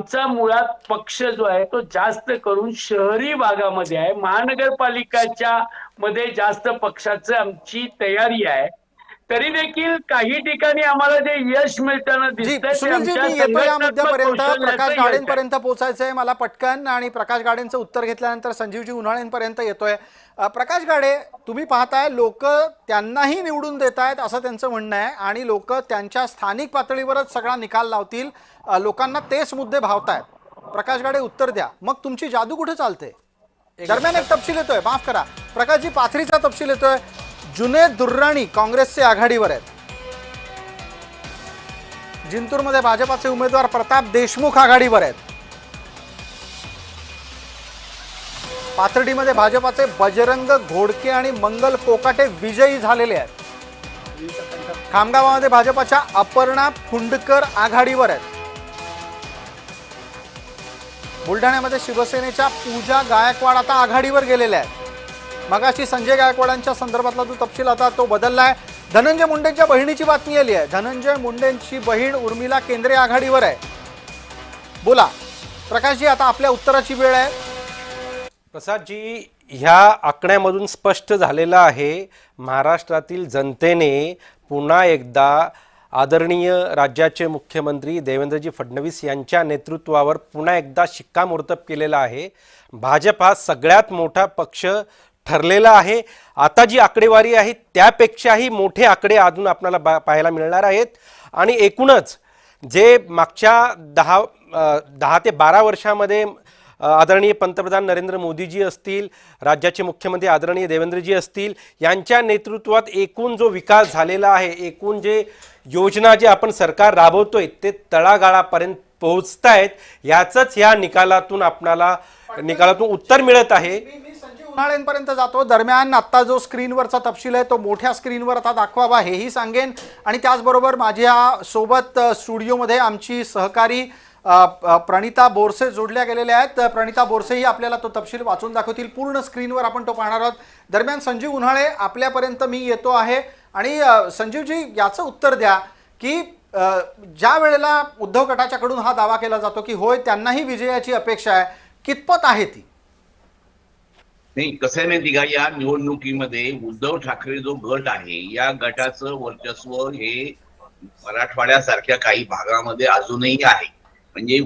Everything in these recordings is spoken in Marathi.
आमचा मुळात पक्ष जो आहे तो जास्त करून शहरी भागामध्ये आहे. महानगरपालिकाच्या मध्ये जास्त पक्षाचं आमची तयारी आहे. तरी देखील काही ठिकाणी आम्हाला जे यश मिळताना जी दिसतंय ते सुनीलजी, आमच्या मी येतो या संघटनात्मक मुद्द्यापर्यंत. प्रकाश कौशल्याचं यश आहे. गाडेंपर्यंत पोहोचायचंय मला पटकन, आणि प्रकाश गाडेंचं उत्तर घेतल्यानंतर संजीवजी उन्हाळेंपर्यंत येतोय. प्रकाश गाडे, तुम्ही पाहताय लोक त्यांनाही निवडून देत आहेत असं त्यांचं म्हणणं आहे, आणि लोक त्यांच्या स्थानिक पातळीवरच सगळा निकाल लावतील, लोकांना तेच मुद्दे भावतायत. प्रकाश गाडे, उत्तर द्या. मग तुमची जादू कुठे चालते? दरम्यान एक तपशील येतोय, माफ करा प्रकाशजी, पाथरीचा तपशील येतोय. जुनेद दुर्राणी काँग्रेसचे आघाडीवर आहेत. जिंतूरमध्ये भाजपाचे उमेदवार प्रताप देशमुख आघाडीवर आहेत. पाथर्डीमध्ये भाजपाचे बजरंग घोडके आणि मंगल कोकाटे विजयी झालेले आहेत. खामगावामध्ये भाजपाच्या अपर्णा फुंडकर आघाडीवर आहेत. बुलढाण्यामध्ये शिवसेनेच्या पूजा गायकवाड आता आघाडीवर गेलेल्या आहेत. मगाशी संजय गायकवाडांच्या संदर्भातला जो तपशील आता तो बदललाय. धनंजय मुंडेंच्या बहिणीची बातमी आली आहे. धनंजय मुंडेंची बहीण उर्मिला केंद्रे आघाडीवर आहे. बोला प्रकाशजी, आता आपल्या उत्तराची वेळ आहे. प्रसादजी, ह्या आकड्यामधून स्पष्ट झालेलं आहे महाराष्ट्रातील जनतेने पुन्हा एकदा आदरणीय राज्याचे मुख्यमंत्री देवेंद्रजी फडणवीस यांच्या नेतृत्वावर पुन्हा एकदा शिक्कामोर्तब केलेला आहे. भाजप हा सगळ्यात मोठा पक्ष ठरलेला आहे. आता जी आकडेवारी आहे त्यापेक्षाही मोठे आकडे अजून आपल्याला पाहायला मिळणार आहेत. आणि एकूणच जे मागच्या 10 ते 12 वर्षामध्ये आदरणीय पंतप्रधान नरेंद्र मोदीजी असतील, राज्याचे मुख्यमंत्री आदरणीय देवेंद्रजी असतील, यांच्या नेतृत्वात एकूण जो विकास झालेला आहे, एकूण जे योजना जे आपण सरकार राबवतोय ते तळागाळापर्यंत पोहोचतायत, याचंच ह्या निकालातून उत्तर मिळत आहे. उन्हाळ्यांपर्यंत जातो. दरम्यान आता जो स्क्रीनवरचा तपशील आहे तो मोठ्या स्क्रीनवर आता दाखवावा हेही सांगेन. आणि त्याचबरोबर माझ्या सोबत स्टुडिओमध्ये आमची सहकारी प्रणिता बोरसे जोडल्या गेलेल्या आहेत. प्रणिता बोरसेही आपल्याला तो तपशील वाचून दाखवतील. पूर्ण स्क्रीनवर आपण तो पाहणार आहोत. दरम्यान संजीव उन्हाळे, आपल्यापर्यंत मी येतो आहे. आणि संजीवजी, याचं उत्तर द्या की ज्या वेळेला उद्धव गटाच्याकडून हा दावा केला जातो की होय त्यांनाही विजयाची अपेक्षा आहे, कितपत आहे ती? नाही, कसं आहे माहिती का, या निवडणुकीमध्ये उद्धव ठाकरे जो गट आहे या गटाचं वर्चस्व हे मराठवाड्यासारख्या काही भागामध्ये अजूनही आहे. म्हणजे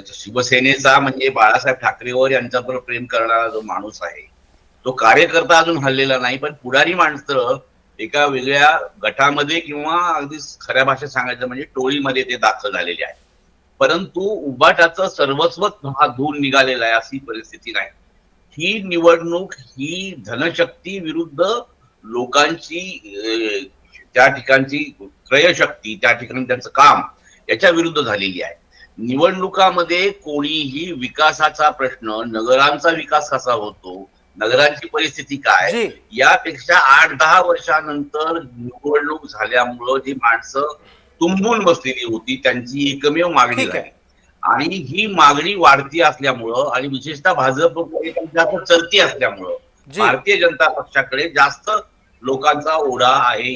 शिवसेनेचा म्हणजे बाळासाहेब ठाकरेवर यांच्यावर प्रेम करणारा जो माणूस आहे तो कार्यकर्ता अजून हल्लेला नाही, पण पुढारी माणसं एका वेगळ्या गटामध्ये किंवा अगदी खऱ्या भाषेत सांगायचं म्हणजे टोळीमध्ये ते दाखल झालेले आहे. परंतु उबाटाचं सर्वस्वच हा धूळ निघालेला आहे अशी परिस्थिती नाही. ही निवडणूक ही धनशक्ती विरुद्ध लोकांची त्या ठिकाणची क्रयशक्ती, त्या ठिकाणी त्यांचं काम याच्या विरुद्ध झालेली आहे. निवडणुकामध्ये कोणीही विकासाचा प्रश्न, नगरांचा विकास कसा होतो, नगरांची परिस्थिती काय, यापेक्षा 8-10 वर्षानंतर निवडणूक झाल्यामुळं जी माणसं तुंबून बसलेली होती त्यांची एकमेव मागणी झाली. आणि ही मागणी वाढती असल्यामुळं आणि विशेषतः भाजप जास्त चलती असल्यामुळं भारतीय जनता पक्षाकडे जास्त लोकांचा ओढा आहे.